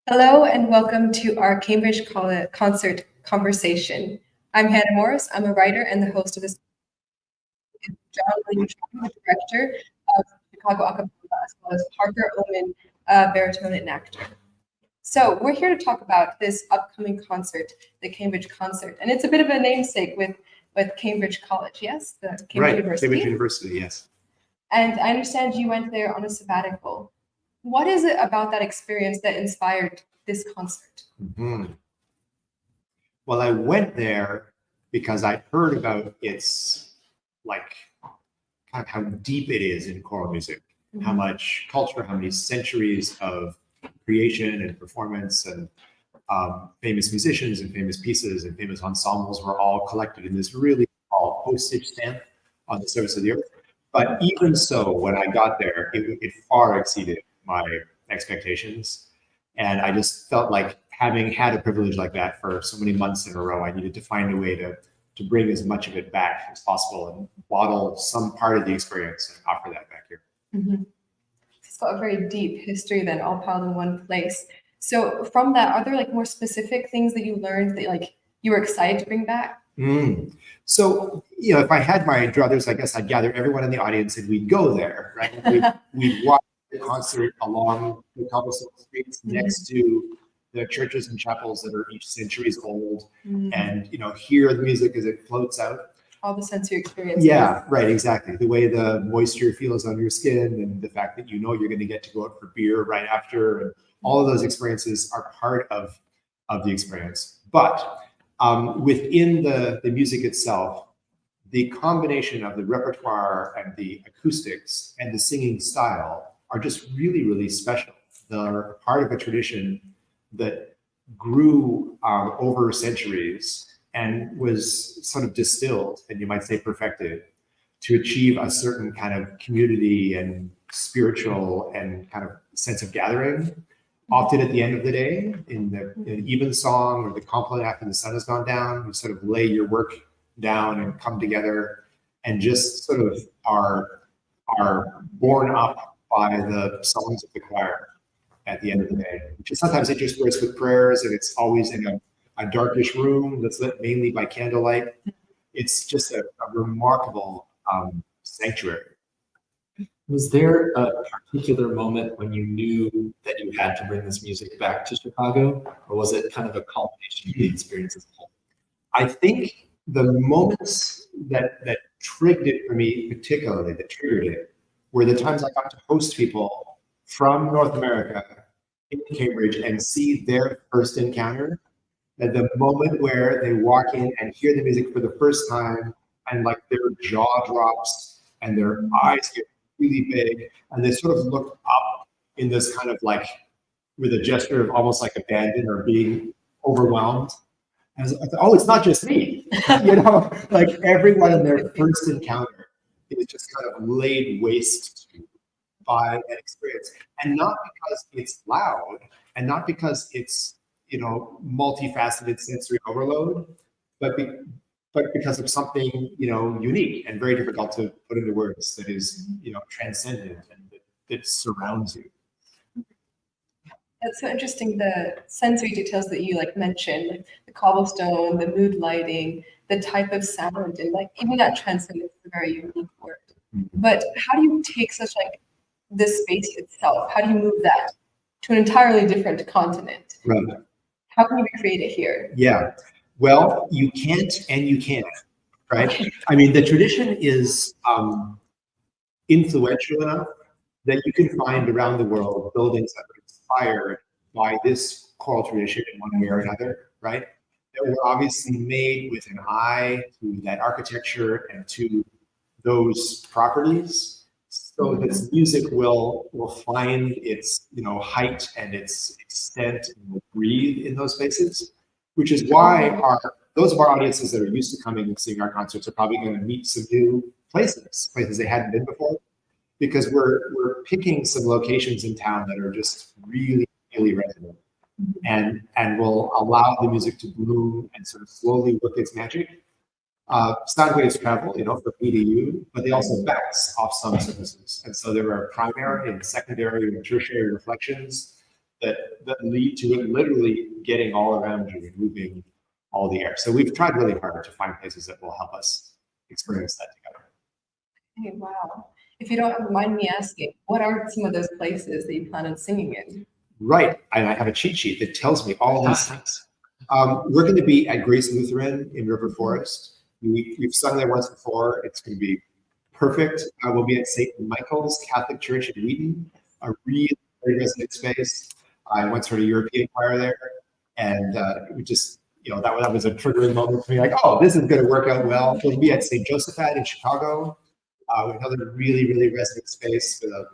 Hello and welcome to our Cambridge Concert Conversation. I'm Hannah Morris. I'm a writer and the host of this. John William Trotter, the director of Chicago Acapella, as well as Parker Oman, baritone and actor. So we're here to talk about this upcoming concert, the Cambridge Concert, and it's a bit of a namesake with Cambridge College, yes, the Cambridge University. Cambridge University, yes. And I understand you went there on a sabbatical. What is it about that experience that inspired this concert? Mm-hmm. Well, I went there because I heard about its kind of how deep it is in choral music, how much culture, how many centuries of creation and performance and famous musicians and famous pieces and famous ensembles were all collected in this really small postage stamp on the surface of the earth. But even so, when I got there, it far exceeded my expectations. And I just felt like, having had a privilege like that for so many months in a row, I needed to find a way to bring as much of it back as possible and bottle some part of the experience and offer that back here. Mm-hmm. It's got a very deep history then, all piled in one place. So from that, are there more specific things that you learned that you were excited to bring back? So, if I had my druthers, I guess I'd gather everyone in the audience and we'd go there, right? We'd watch the concert along the cobblestone streets next to the churches and chapels that are each centuries old, and hear the music as it floats out. All the sensory experiences. Yeah, right, exactly. The way the moisture feels on your skin, and the fact that you're going to get to go out for beer right after, and all of those experiences are part of the experience. But within the music itself, the combination of the repertoire and the acoustics and the singing style are just really, really special. They're part of a tradition that grew over centuries and was sort of distilled, and you might say perfected, to achieve a certain kind of community and spiritual and kind of sense of gathering. Often at the end of the day, in the evensong or the compline after the sun has gone down, you sort of lay your work down and come together and just sort of are borne up by the songs of the choir at the end of the day, which is sometimes interspersed with prayers, and it's always in a darkish room that's lit mainly by candlelight. It's just a remarkable sanctuary. Was there a particular moment when you knew that you had to bring this music back to Chicago, or was it kind of a culmination of the experience as a whole? I think the moments that triggered it for me, particularly that triggered it, were the times I got to host people from North America in Cambridge and see their first encounter. At the moment where they walk in and hear the music for the first time, and their jaw drops and their eyes get really big, and they sort of look up in this kind of with a gesture of almost abandon or being overwhelmed. And I thought, oh, it's not just me, everyone in their first encounter is just kind of laid waste to by that experience, and not because it's loud, and not because it's multifaceted sensory overload, but because of something unique and very difficult to put into words, that is transcendent and that surrounds you. That's so interesting, the sensory details that you mentioned, the cobblestone, the mood lighting, the type of sound, and even that transcendence is a very unique word. But how do you take such this space itself, how do you move that to an entirely different continent? Right. How can you recreate it here? Yeah. Well, you can't and you can't, right? I mean, the tradition is influential enough that you can find around the world buildings that are inspired by this choral tradition in one way or another, right? That were obviously made with an eye to that architecture and to those properties, so this music will find its height and its extent and will breathe in those spaces, which is why those of our audiences that are used to coming and seeing our concerts are probably going to meet some new places they hadn't been before, because we're picking some locations in town that are just really, really resonant and will allow the music to bloom and sort of slowly work its magic. Sound waves travel, from me to you, but they also bounce off some surfaces. And so there are primary and secondary and tertiary reflections that lead to it literally getting all around you and moving all the air. So we've tried really hard to find places that will help us experience that together. Hey, wow. If you don't mind me asking, what are some of those places that you plan on singing in? Right, and I have a cheat sheet that tells me all these things. We're going to be at Grace Lutheran in River Forest. We've sung there once before. It's going to be perfect. We'll be at St. Michael's Catholic Church in Wheaton, a really very resident space. I once heard a European choir there, and we just, that was a triggering moment for me. Like, oh, this is going to work out well. We'll be at St. Josephat in Chicago, another really, really resident space with a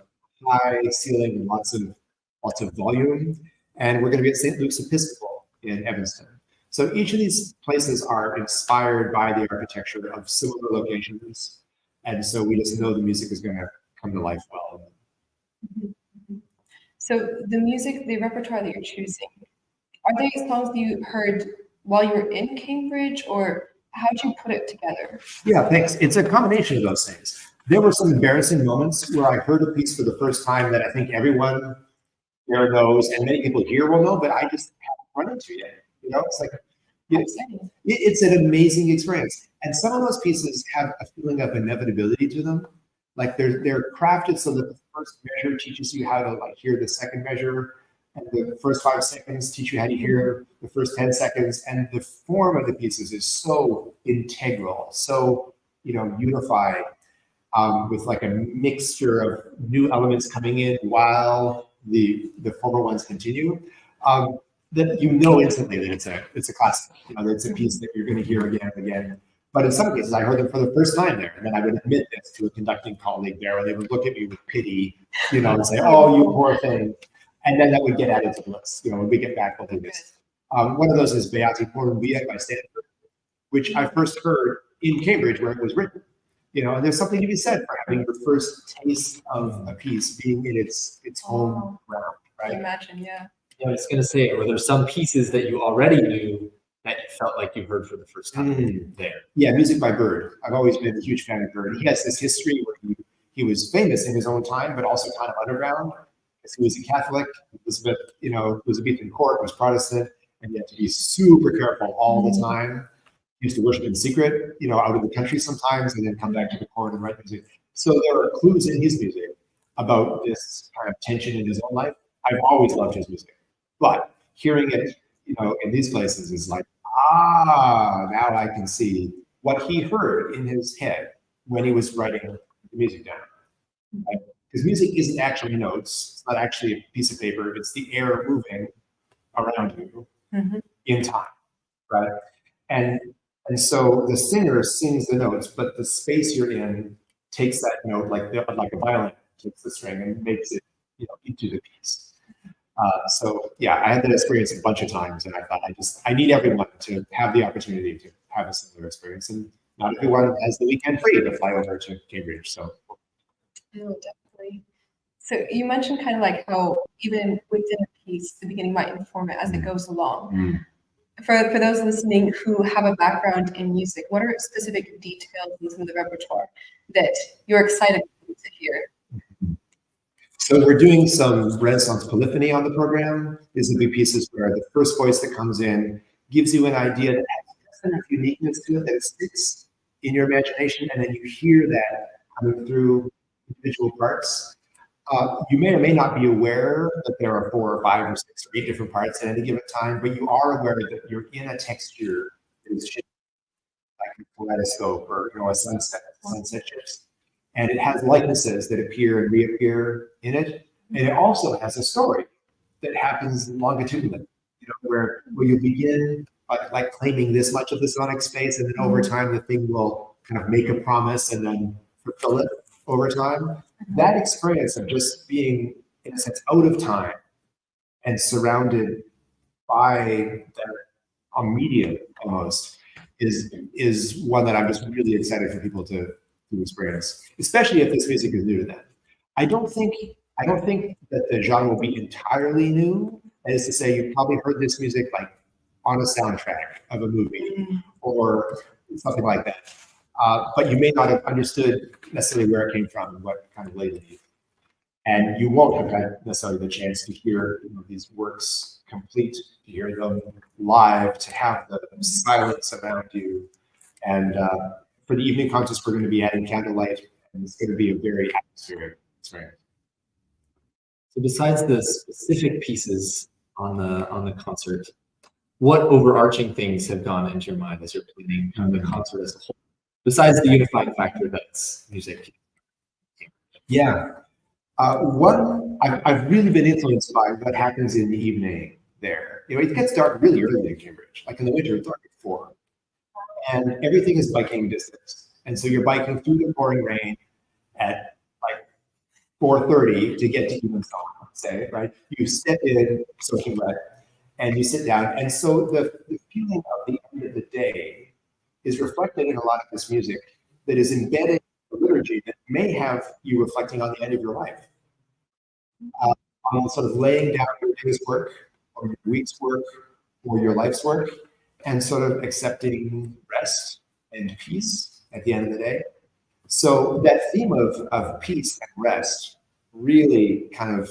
high ceiling and lots of volume. And we're going to be at St. Luke's Episcopal in Evanston. So each of these places are inspired by the architecture of similar locations. And so we just know the music is going to come to life well. So the music, the repertoire that you're choosing, are they songs that you heard while you were in Cambridge, or how did you put it together? Yeah, thanks. It's a combination of those things. There were some embarrassing moments where I heard a piece for the first time that I think everyone there knows, and many people here will know, but I just haven't run into it yet. It's like, it's an amazing experience. And some of those pieces have a feeling of inevitability to them. Like they're crafted so that the first measure teaches you how to hear the second measure, and the first 5 seconds teach you how to hear the first 10 seconds. And the form of the pieces is so integral, so unified, with a mixture of new elements coming in while the former ones continue. That instantly that it's a classic. That it's a piece that you're going to hear again and again. But in some cases, I heard them for the first time there, and then I would admit this to a conducting colleague there, and they would look at me with pity, and say, "Oh, you poor thing," and then that would get added to the list. When we get back, we'll do this. One of those is Beati Por Via by Stanford, which I first heard in Cambridge where it was written. And there's something to be said for having your first taste of a piece being in its home ground, right? I imagine, yeah. Yeah, I was going to say, were there some pieces that you already knew that you felt like you heard for the first time there? Yeah, music by Bird. I've always been a huge fan of Bird. He has this history where he was famous in his own time, but also kind of underground. Because he was a Catholic, Elizabethan court, was Protestant, and he had to be super careful all the time. He used to worship in secret, out of the country sometimes, and then come back to the court and write music. So there are clues in his music about this kind of tension in his own life. I've always loved his music, but hearing it, in these places is like, now I can see what he heard in his head when he was writing the music down. Right? Because music isn't actually notes; it's not actually a piece of paper. It's the air moving around you in time, right? And so the singer sings the notes, but the space you're in takes that note like a violin takes the string and makes it into the piece. So yeah, I had that experience a bunch of times, and I thought I need everyone to have the opportunity to have a similar experience, and not everyone has the weekend free to fly over to Cambridge. So definitely. So you mentioned kind of how even within a piece, the beginning might inform it as it goes along. For those listening who have a background in music, what are specific details in some of the repertoire that you're excited to hear? So we're doing some Renaissance polyphony on the program. These will be pieces where the first voice that comes in gives you an idea that has enough uniqueness to it that it sticks in your imagination, and then you hear that coming through individual parts. You may or may not be aware that there are 4 or 5 or 6 or 8 different parts at any given time, but you are aware that you're in a texture that is shifting, like a kaleidoscope or a sunset shifts. And it has likenesses that appear and reappear in it. And it also has a story that happens longitudinally, where you begin by claiming this much of the sonic space, and then over time the thing will kind of make a promise and then fulfill it over time. That experience of just being, in a sense, out of time and surrounded by a medium almost is one that I'm just really excited for people to experience, especially if this music is new to them. I don't think that the genre will be entirely new. That is to say, you've probably heard this music on a soundtrack of a movie or something like that. But you may not have understood necessarily where it came from and what kind of laid it. And you won't have had necessarily the chance to hear these works complete, to hear them live, to have the silence around you. And for the evening concerts, we're going to be adding candlelight, and it's going to be a very atmospheric experience. So besides the specific pieces on the concert, what overarching things have gone into your mind as you're planning the concert as a whole, besides the unifying factor that's music? Yeah. I've really been influenced by what happens in the evening there. It gets dark really early in Cambridge. Like in the winter, it's dark at 4. And everything is biking distance. And so you're biking through the pouring rain at like 4:30 to get to Evensong, say, right? You step in soaking wet and you sit down. And so the feeling of the end of the day is reflected in a lot of this music that is embedded in the liturgy that may have you reflecting on the end of your life. On sort of laying down your day's work or your week's work or your life's work and sort of accepting rest and peace at the end of the day. So that theme of peace and rest really kind of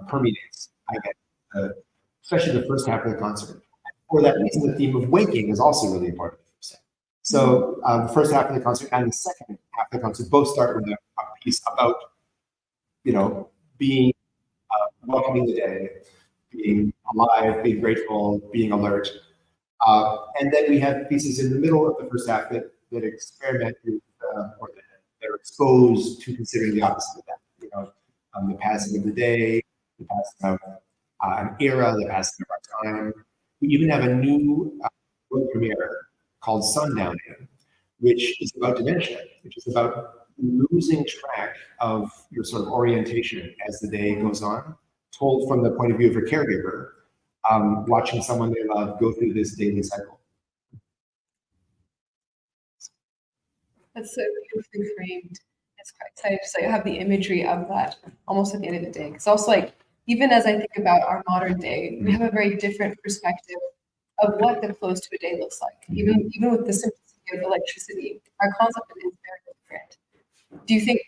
permeates, I guess, especially the first half of the concert. For that reason, the theme of waking is also really important. So the first half of the concert and the second half of the concert both start with a piece about, being welcoming the day, being alive, being grateful, being alert. And then we have pieces in the middle of the first half that experiment with, or that are exposed to considering the opposite of that. The passing of the day, the passing of an era, the passing of our time. We even have a new world premiere called Sundown In, which is about dementia, which is about losing track of your sort of orientation as the day goes on, told from the point of view of a caregiver, watching someone they love go through this daily cycle. That's so beautifully framed. It's quite exciting to have the imagery of that almost at the end of the day. Because also, like, even as I think about our modern day, we have a very different perspective of what the close to a day looks like. Even with the simplicity of electricity, our concept of it is very different. Do you think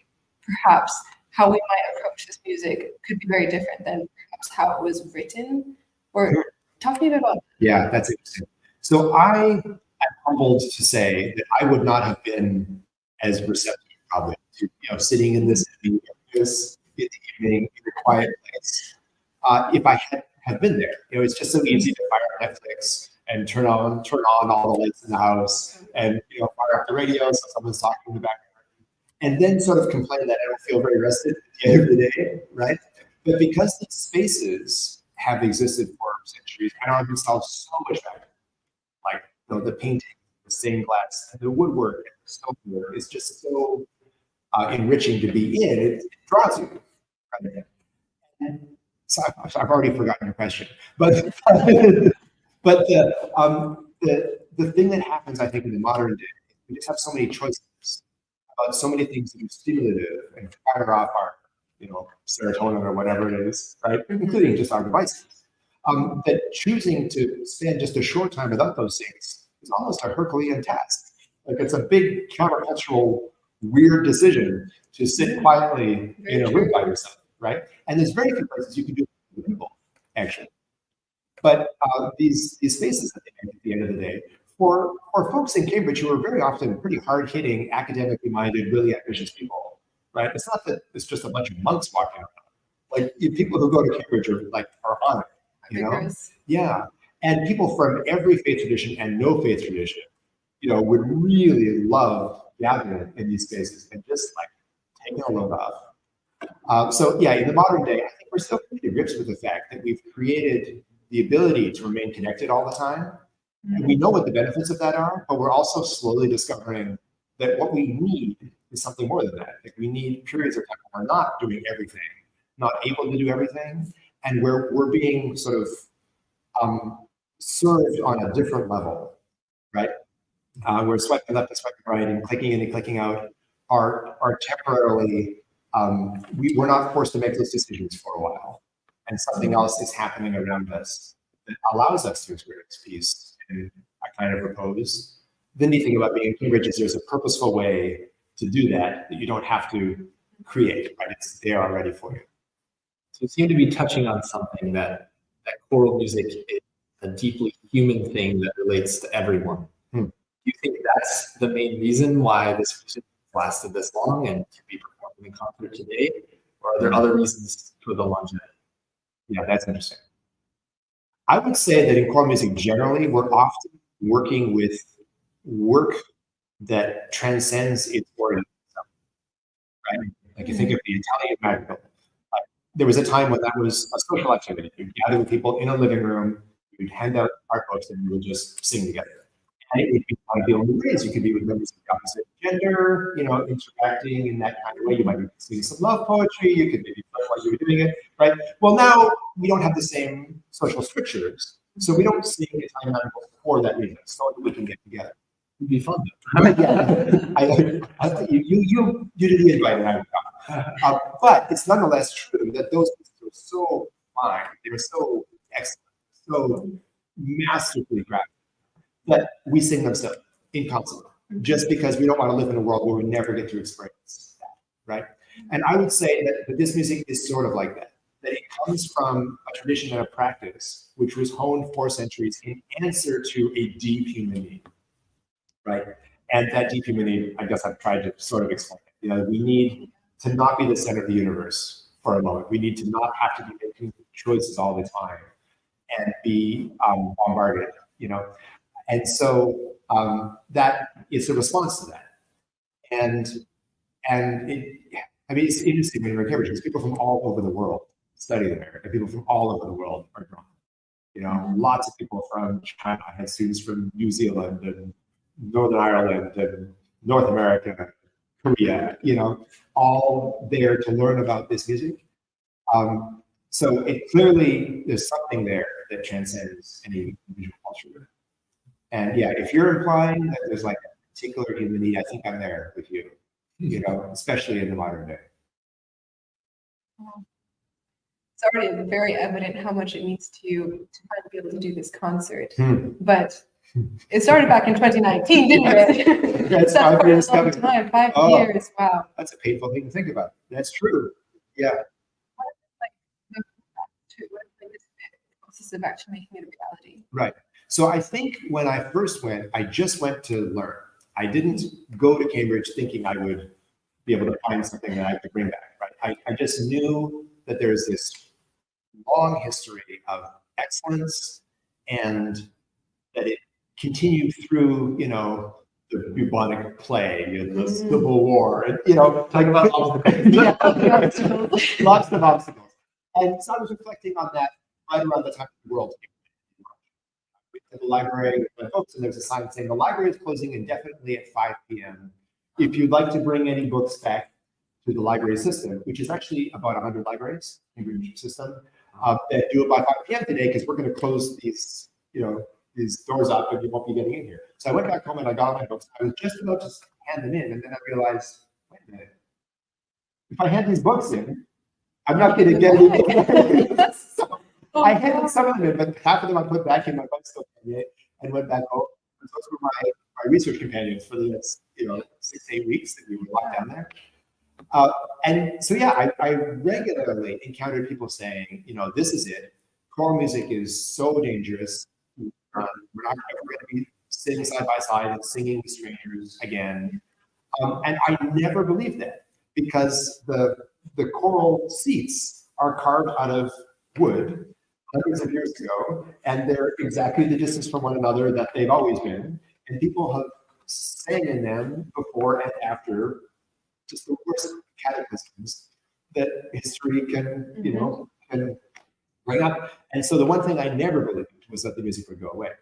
perhaps how we might approach this music could be very different than perhaps how it was written? Or talk to me about that. Yeah, that's interesting. So I am humbled to say that I would not have been as receptive probably to sitting in this in the evening in a quiet place if I had been there. It's just so easy to fire Netflix and turn on all the lights in the house and fire up the radio so someone's talking in the background. And then sort of complain that I don't feel very rested at the end of the day, right? But because these spaces have existed for centuries and are themselves so much better, like the painting, the stained glass, the woodwork, the stonework is just so enriching to be in. It draws you. Right? And so I've already forgotten your question, but but the thing that happens, I think, in the modern day, we just have so many choices about so many things that are stimulative and fire off our, serotonin or whatever it is, right? Including just our devices. That choosing to spend just a short time without those things is almost a Herculean task. Like it's a big countercultural, weird decision to sit quietly in a room by yourself, right? And there's very few places you can do it with people, actually. But these spaces at the end of the day, for folks in Cambridge who are very often pretty hard-hitting, academically minded, really ambitious people, right? It's not that it's just a bunch of monks walking around. Like people who go to Cambridge are on it, Yeah, and people from every faith tradition and no faith tradition, would really love gathering in these spaces and just like taking a load off. So yeah, in the modern day, I think we're still pretty grips with the fact that we've created the ability to remain connected all the time. And we know what the benefits of that are, but we're also slowly discovering that what we need is something more than that. Like we need periods of time where we're not doing everything, not able to do everything, and we're being sort of served on a different level, right? We're swiping left and swiping right and clicking in and clicking out are temporarily, we're not forced to make those decisions for a while. And something else is happening around us that allows us to experience peace and a kind of repose. The neat thing about being in Cambridge is there's a purposeful way to do that you don't have to create, right? It's there already for you. So you seem to be touching on something that choral music is a deeply human thing that relates to everyone. Hmm. Do you think that's the main reason why this music lasted this long and can be performed in concert today? Or are there other reasons for the longevity? Yeah, that's interesting. I would say that in choral music generally, we're often working with work that transcends its origin, right? Like you think of the Italian madrigal. There was a time when that was a social activity. You'd gather with people in a living room, you'd hand out art books, and you would just sing together. And it would be one of the only ways you could be with members of the opposite gender, interacting in that kind of way. You might be singing some love poetry, you could maybe play while you were doing it, right? Well, now we don't have the same social strictures, so we don't sing Italian madrigals for that reason, so that we can get together. It'd be fun. I thought you did the invite, and I would come. But it's nonetheless true that those pieces are so fine, they're so excellent, so masterfully crafted, that we sing them still in concert, just because we don't want to live in a world where we never get to experience that, right? And I would say that this music is sort of like that it comes from a tradition and a practice which was honed for centuries in answer to a deep human need, right? And that deep human need, I guess I've tried to sort of explain it. We need to not be the center of the universe for a moment. We need to not have to be making choices all the time and be bombarded, And so that is a response to that. And it's interesting when you're in Cambridge because people from all over the world study there, and people from all over the world are drawn. Lots of people from China. I had students from New Zealand and Northern Ireland and North America, Korea, all there to learn about this music. So it clearly, there's something there that transcends any individual culture. And yeah, if you're implying that there's like a particular human need, I think I'm there with you, especially in the modern day. It's already very evident how much it means to you to kind of be able to do this concert. But it started back in 2019, didn't it? That's 5 years coming. 5 years, wow. That's a painful thing to think about. That's true. Yeah. What is the process of actually making it a reality? Right. So I think when I first went, I just went to learn. I didn't go to Cambridge thinking I would be able to find something that I could bring back. Right. I just knew that there's this long history of excellence and that it continued through, the bubonic plague and the Civil War, and Talk about obstacles. Lots of obstacles. And so I was reflecting on that right around the time the world came. We went to the library with my books, and there's a sign saying the library is closing indefinitely at 5 p.m. If you'd like to bring any books back to the library system, which is actually about 100 libraries in the Cambridge system, that do it by 5 p.m. today, because we're going to close these, these doors up and you won't be getting in here. So I went back home and I got all my books. I was just about to hand them in, and then I realized, wait a minute. If I hand these books in, I'm not going to get anything. So I handed some of them in, but half of them I put back in my bicycle and went back home. Those were my research companions for the next 6 to 8 weeks that we were locked down there. And so, yeah, I regularly encountered people saying, this is it. Choral music is so dangerous. We're not ever going to be sitting side by side and singing with strangers again. And I never believed that, because the choral seats are carved out of wood hundreds of years ago, and they're exactly the distance from one another that they've always been. And people have sang in them before and after just the worst cataclysms that history can, can bring up. And so the one thing I never believed was that the music would go away.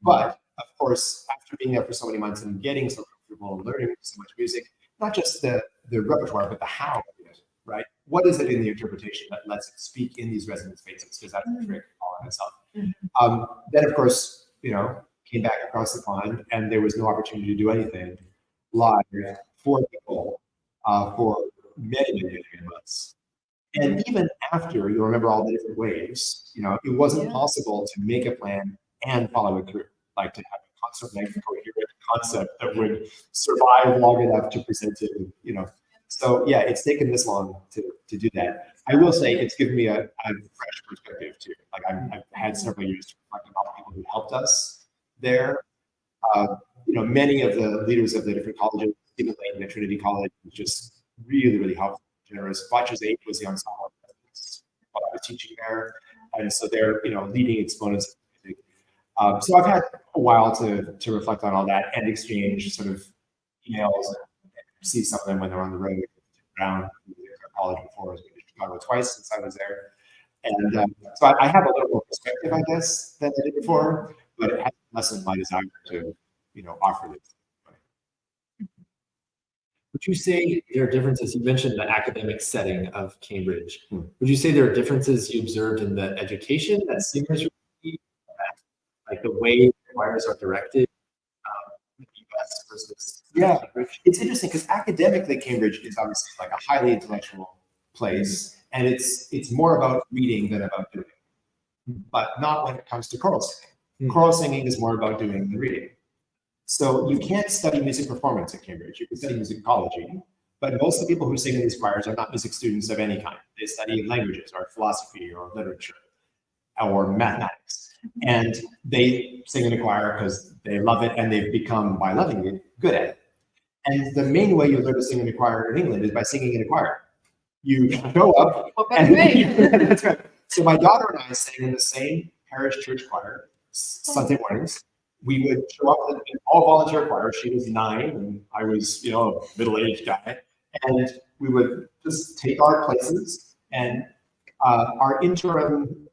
But of course, after being there for so many months and getting so comfortable and learning so much music, not just the repertoire, but the how of it, right? What is it in the interpretation that lets it speak in these resonant spaces? Because that's a trick all on itself. Then, of course, came back across the pond, and there was no opportunity to do anything live for people for many months. And even after, you'll remember all the different waves, it wasn't possible to make a plan and follow it through, like to have a concert-length coherent concept that would survive long enough to present it in, So yeah, it's taken this long to do that. I will say it's given me a fresh perspective too. Like I've had several years to reflect on all the people who helped us there. Many of the leaders of the different colleges, even like at Trinity College, was just really, really helpful, generous. Watches 8 was the ensemble while I was teaching there, and so they're leading exponents of music. So I've had a while to reflect on all that and exchange sort of emails and see some of them when they're on the road around college before. I've been to Chicago twice since I was there, and so I have a little more perspective, I guess, than I did before, but it hasn't lessened my desire to offer this. Would you say there are differences? You mentioned the academic setting of Cambridge. Would you say there are differences you observed in the education that singers receive, like the way choirs are directed in the US versus Cambridge? It's interesting because academically Cambridge is obviously like a highly intellectual place, and it's more about reading than about doing, but not when it comes to choral singing. Choral singing is more about doing than reading. So you can't study music performance at Cambridge. You can study musicology, but most of the people who sing in these choirs are not music students of any kind. They study languages or philosophy or literature or mathematics. And they sing in a choir because they love it and they've become, by loving it, good at it. And the main way you learn to sing in a choir in England is by singing in a choir. You show up. That's right. So my daughter and I sang in the same parish church choir Sunday mornings. We would show up in all volunteer choirs. She was 9 and I was, a middle-aged guy. And we would just take our places. And our interim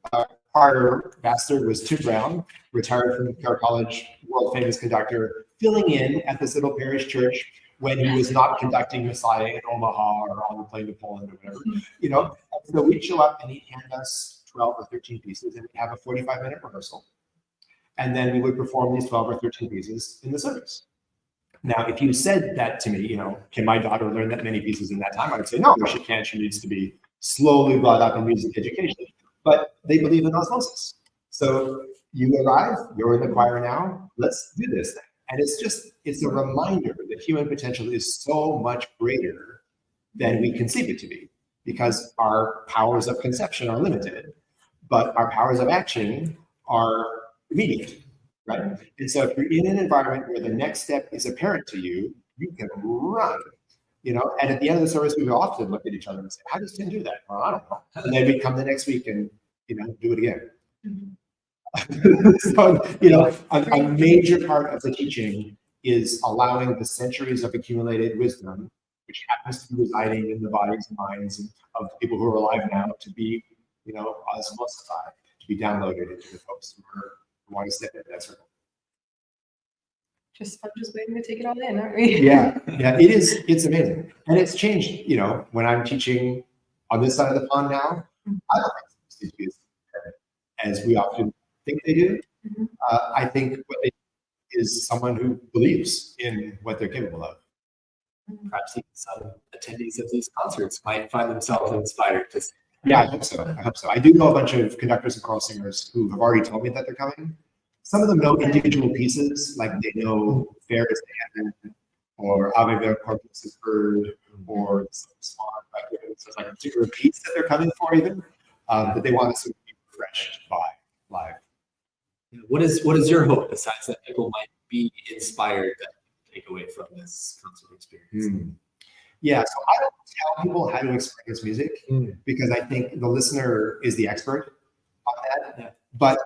choir master was Tim Brown, retired from Clare College, world-famous conductor, filling in at this little parish church when he was not conducting Messiah in Omaha or on the plane to Poland or whatever. So we'd show up and he'd hand us 12 or 13 pieces and we'd have a 45-minute rehearsal. And then we would perform these 12 or 13 pieces in the service. Now, if you said that to me, can my daughter learn that many pieces in that time? I would say, no, she can't. She needs to be slowly brought up in music education. But they believe in osmosis. So you arrive, you're in the choir now, let's do this thing. And it's a reminder that human potential is so much greater than we conceive it to be, because our powers of conception are limited, but our powers of action are immediate, right? And so if you're in an environment where the next step is apparent to you, you can run, and at the end of the service, we would often look at each other and say, how does Tim do that? Well, I don't know. And then we'd come the next week and, do it again. So, a major part of the teaching is allowing the centuries of accumulated wisdom, which happens to be residing in the bodies and minds of the people who are alive now, to be, osmosified, to be downloaded into the folks who want to step into that circle. I'm just waiting to take it all in, aren't we? Yeah, it is. It's amazing, and it's changed. When I'm teaching on this side of the pond now, I don't think students as we often think they do. I think what they is someone who believes in what they're capable of. Perhaps even some attendees of these concerts might find themselves inspired to sing. Yeah, I hope so. I do know a bunch of conductors and choral singers who have already told me that they're coming. Some of them know individual pieces, like they know Fair is the Heaven, or Ave Ver Corpus is Bird, or Swan. So it's like a particular piece that they're coming for, even, but they want to sort of be refreshed by live. What is your hope, besides that people might be inspired to take away from this concert experience? Yeah, so I don't tell people how to experience music because I think the listener is the expert on that. Yeah. But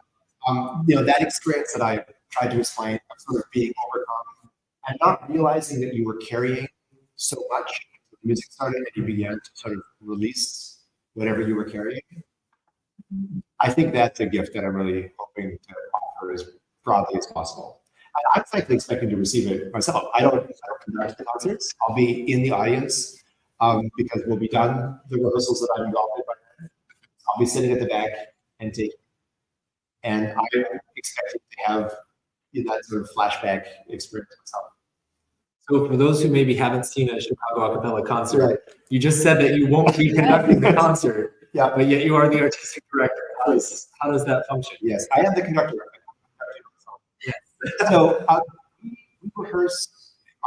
that experience that I tried to explain of sort of being overcome and not realizing that you were carrying so much. The music started and you began to sort of release whatever you were carrying. I think that's a gift that I'm really hoping to offer as broadly as possible. And I'm frankly expecting to receive it myself. I don't conduct the concerts. I'll be in the audience because we'll be done the rehearsals that I'm involved in by then. I'll be sitting at the back and taking. And I'm expecting to have that sort of flashback experience myself. So for those who maybe haven't seen a Chicago a cappella concert, you just said that you won't be conducting the concert, but yet you are the artistic director. How does that function? Yes, I am the conductor. So we rehearse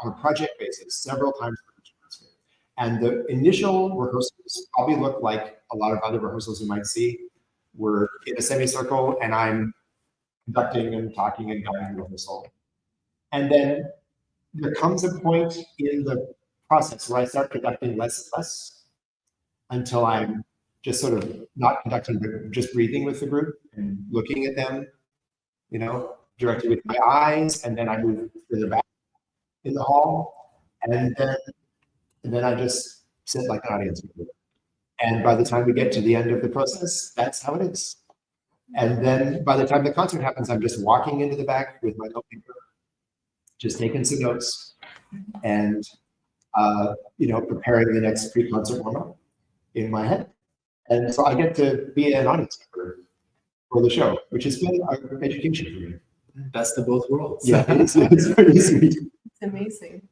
on a project basis several times per each concert. And the initial rehearsals probably look like a lot of other rehearsals you might see. We're in a semicircle and I'm conducting and talking and guiding the rehearsal. And then there comes a point in the process where I start conducting less and less until I'm just sort of not conducting, but just breathing with the group and looking at them, you know, directly with my eyes. And then I move further back in the hall. And then I just sit like an audience member. And by the time we get to the end of the process, that's how it is. And then by the time the concert happens, I'm just walking into the back with my notepaper, just taking some notes and, you know, preparing the next pre-concert warm-up in my head. And so I get to be an audience member for the show, which has been an education for me. Best of both worlds. Yeah, it's pretty sweet. It's amazing.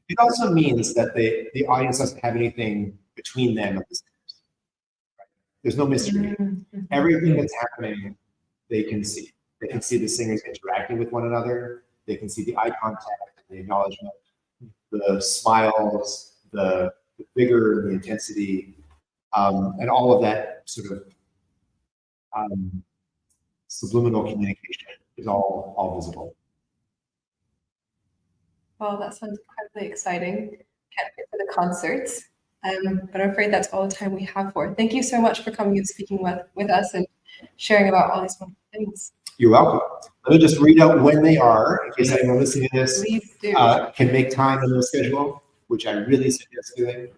It also means that the audience doesn't have anything between them and the singers. There's no mystery. Everything that's happening, they can see. They can see the singers interacting with one another. They can see the eye contact, the acknowledgement, the smiles, the vigor, the intensity, and all of that sort of subliminal communication is all visible. Well, that sounds incredibly exciting. Can't wait for the concerts. But I'm afraid that's all the time we have for. Thank you so much for coming and speaking with us and sharing about all these wonderful things. You're welcome. Let me just read out when they are, in case anyone listening to this Please do. can make time in their schedule, which I really suggest doing.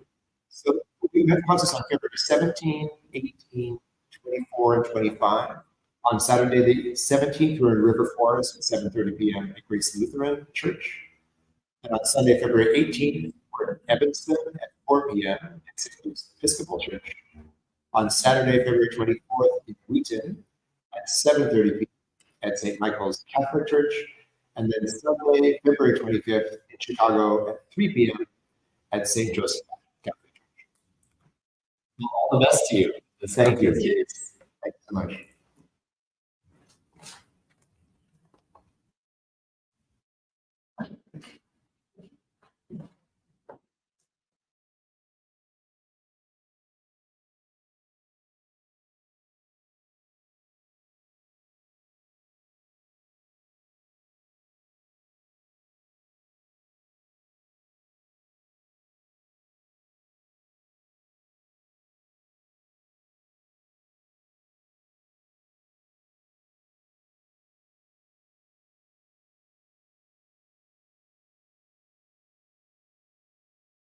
So we have concerts on February 17, 18, 24, and 25. On Saturday the 17th, we're in River Forest at 7:30 p.m. at Grace Lutheran Church. And on Sunday, February 18th, we're in Evanston at 4 p.m. at St. Luke's Episcopal Church. On Saturday, February 24th, in Wheaton at 7:30 p.m. at St. Michael's Catholic Church. And then Sunday, February 25th, in Chicago at 3 p.m. at St. Joseph Catholic Church. Well, all the best to you. Thank you. Yes. Thank you so much.